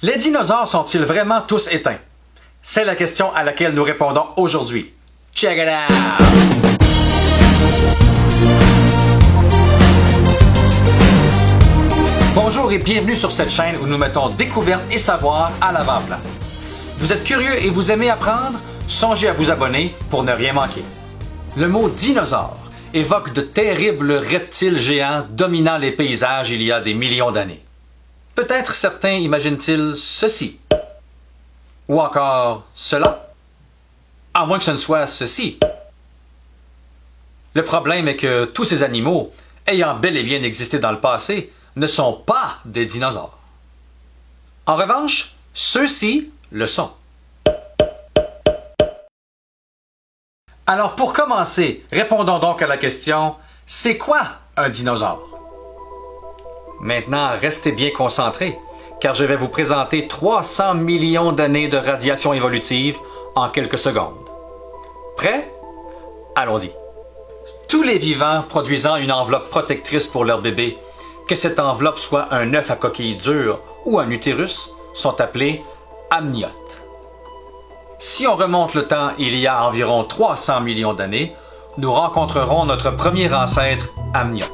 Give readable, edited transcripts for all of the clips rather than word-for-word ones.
Les dinosaures sont-ils vraiment tous éteints? C'est la question à laquelle nous répondons aujourd'hui. Check it out! Bonjour et bienvenue sur cette chaîne où nous mettons découverte et savoir à l'avant-plan. Vous êtes curieux et vous aimez apprendre? Songez à vous abonner pour ne rien manquer. Le mot dinosaure évoque de terribles reptiles géants dominant les paysages il y a des millions d'années. Peut-être certains imaginent-ils ceci. Ou encore cela. À moins que ce ne soit ceci. Le problème est que tous ces animaux, ayant bel et bien existé dans le passé, ne sont pas des dinosaures. En revanche, ceux-ci le sont. Alors pour commencer, répondons donc à la question, c'est quoi un dinosaure? Maintenant, restez bien concentrés, car je vais vous présenter 300 millions d'années de radiation évolutive en quelques secondes. Prêts? Allons-y. Tous les vivants produisant une enveloppe protectrice pour leur bébé, que cette enveloppe soit un œuf à coquille dure ou un utérus, sont appelés amniotes. Si on remonte le temps il y a environ 300 millions d'années, nous rencontrerons notre premier ancêtre amniote.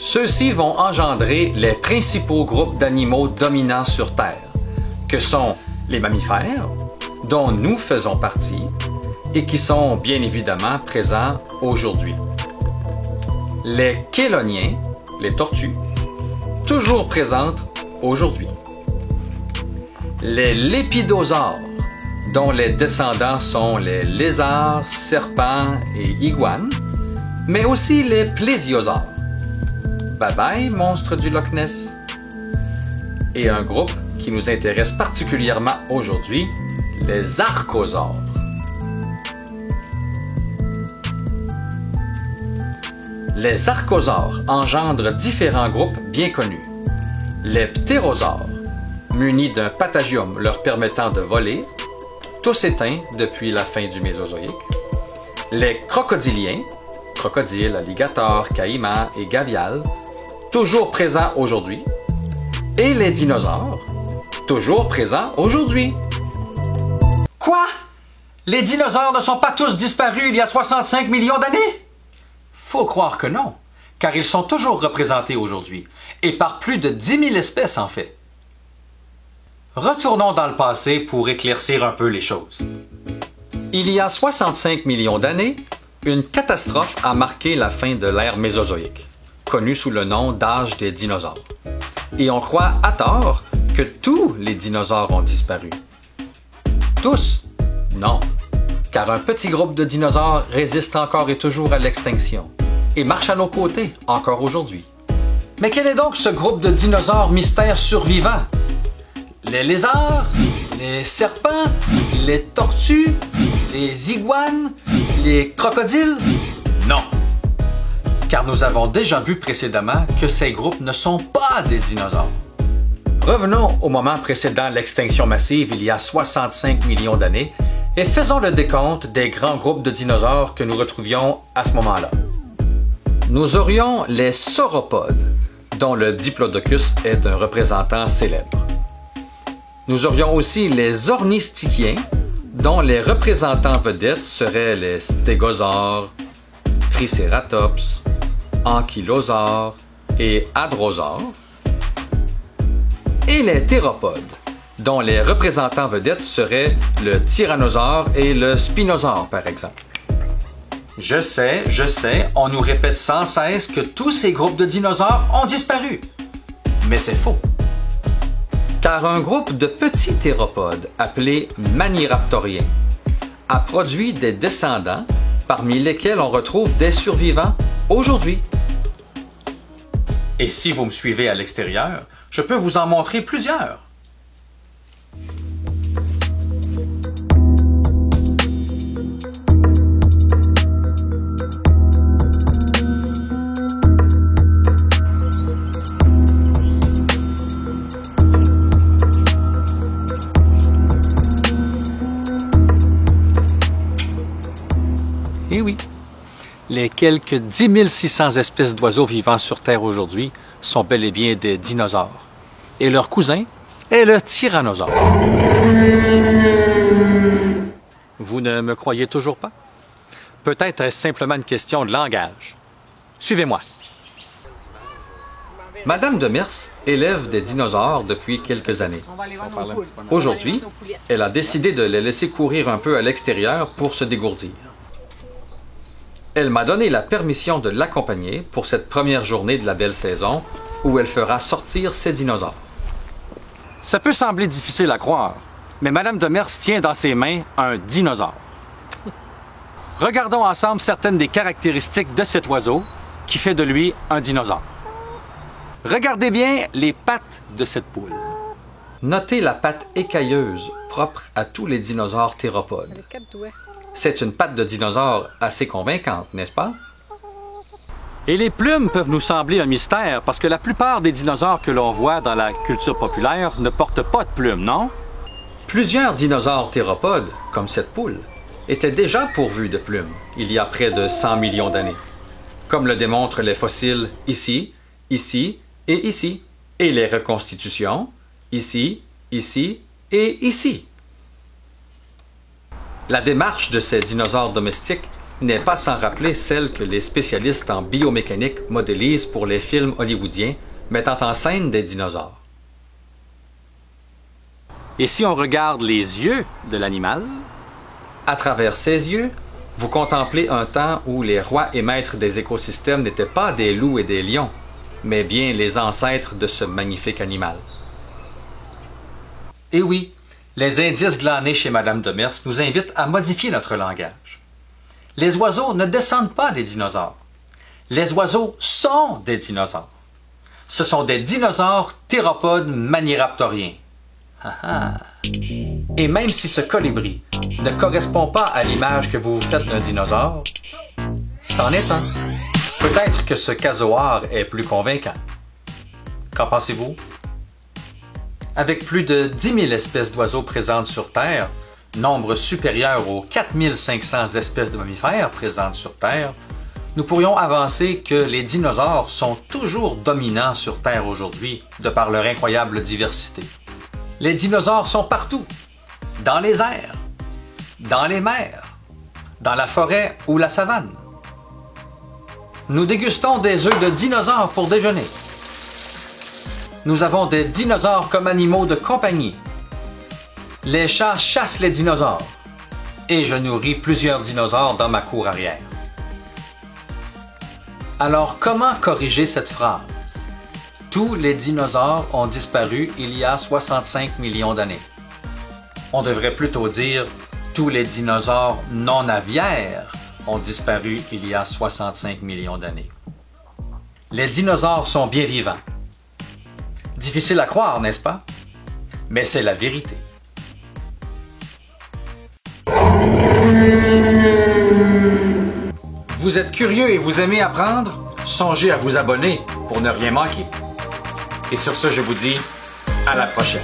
Ceux-ci vont engendrer les principaux groupes d'animaux dominants sur Terre, que sont les mammifères, dont nous faisons partie, et qui sont bien évidemment présents aujourd'hui. Les chéloniens, les tortues, toujours présentes aujourd'hui. Les lépidosaures, dont les descendants sont les lézards, serpents et iguanes, mais aussi les plésiosaures. Bye bye, monstre du Loch Ness. Et un groupe qui nous intéresse particulièrement aujourd'hui, les archosaures. Les archosaures engendrent différents groupes bien connus. Les ptérosaures, munis d'un patagium leur permettant de voler, tous éteints depuis la fin du Mésozoïque. Les crocodiliens, crocodiles, alligators, caïmans et gavials, toujours présents aujourd'hui. Et les dinosaures, toujours présents aujourd'hui. Quoi? Les dinosaures ne sont pas tous disparus il y a 65 millions d'années? Faut croire que non, car ils sont toujours représentés aujourd'hui, et par plus de 10 000 espèces en fait. Retournons dans le passé pour éclaircir un peu les choses. Il y a 65 millions d'années, une catastrophe a marqué la fin de l'ère mésozoïque, connue sous le nom d'âge des dinosaures. Et on croit à tort que tous les dinosaures ont disparu. Tous? Non, car un petit groupe de dinosaures résiste encore et toujours à l'extinction, et marche à nos côtés encore aujourd'hui. Mais quel est donc ce groupe de dinosaures mystères survivants? Les lézards, les serpents, les tortues, les iguanes, les crocodiles? Non, car nous avons déjà vu précédemment que ces groupes ne sont pas des dinosaures. Revenons au moment précédant l'extinction massive il y a 65 millions d'années et faisons le décompte des grands groupes de dinosaures que nous retrouvions à ce moment-là. Nous aurions les sauropodes, dont le diplodocus est un représentant célèbre. Nous aurions aussi les ornithichiens, dont les représentants vedettes seraient les stégosaures, tricératops, ankylosaures et hadrosaures, et les théropodes, dont les représentants vedettes seraient le tyrannosaure et le spinosaure, par exemple. Je sais, on nous répète sans cesse que tous ces groupes de dinosaures ont disparu. Mais c'est faux. Car un groupe de petits théropodes, appelés maniraptoriens, a produit des descendants parmi lesquels on retrouve des survivants aujourd'hui. Et si vous me suivez à l'extérieur, je peux vous en montrer plusieurs. Les quelques 10 600 espèces d'oiseaux vivant sur Terre aujourd'hui sont bel et bien des dinosaures. Et leur cousin est le tyrannosaure. Vous ne me croyez toujours pas? Peut-être est-ce simplement une question de langage. Suivez-moi. Madame Demers élève des dinosaures depuis quelques années. Aujourd'hui, elle a décidé de les laisser courir un peu à l'extérieur pour se dégourdir. Elle m'a donné la permission de l'accompagner pour cette première journée de la belle saison où elle fera sortir ses dinosaures. Ça peut sembler difficile à croire, mais Madame Demers tient dans ses mains un dinosaure. Regardons ensemble certaines des caractéristiques de cet oiseau qui fait de lui un dinosaure. Regardez bien les pattes de cette poule. Notez la patte écailleuse propre à tous les dinosaures théropodes. C'est une patte de dinosaure assez convaincante, n'est-ce pas? Et les plumes peuvent nous sembler un mystère parce que la plupart des dinosaures que l'on voit dans la culture populaire ne portent pas de plumes, non? Plusieurs dinosaures théropodes, comme cette poule, étaient déjà pourvus de plumes il y a près de 100 millions d'années, comme le démontrent les fossiles ici, ici et ici, et les reconstitutions ici, ici et ici. La démarche de ces dinosaures domestiques n'est pas sans rappeler celle que les spécialistes en biomécanique modélisent pour les films hollywoodiens mettant en scène des dinosaures. Et si on regarde les yeux de l'animal, à travers ses yeux, vous contemplez un temps où les rois et maîtres des écosystèmes n'étaient pas des loups et des lions, mais bien les ancêtres de ce magnifique animal. Et oui, les indices glanés chez Madame Demers nous invitent à modifier notre langage. Les oiseaux ne descendent pas des dinosaures. Les oiseaux sont des dinosaures. Ce sont des dinosaures théropodes maniraptoriens. Et même si ce colibri ne correspond pas à l'image que vous vous faites d'un dinosaure, c'en est un. Peut-être que ce casoar est plus convaincant. Qu'en pensez-vous? Avec plus de 10 000 espèces d'oiseaux présentes sur Terre, nombre supérieur aux 4 500 espèces de mammifères présentes sur Terre, nous pourrions avancer que les dinosaures sont toujours dominants sur Terre aujourd'hui, de par leur incroyable diversité. Les dinosaures sont partout, dans les airs, dans les mers, dans la forêt ou la savane. Nous dégustons des œufs de dinosaures pour déjeuner. Nous avons des dinosaures comme animaux de compagnie. Les chats chassent les dinosaures. Et je nourris plusieurs dinosaures dans ma cour arrière. Alors, comment corriger cette phrase? Tous les dinosaures ont disparu il y a 65 millions d'années. On devrait plutôt dire tous les dinosaures non aviaires ont disparu il y a 65 millions d'années. Les dinosaures sont bien vivants. Difficile à croire, n'est-ce pas? Mais c'est la vérité. Vous êtes curieux et vous aimez apprendre? Songez à vous abonner pour ne rien manquer. Et sur ce, je vous dis à la prochaine.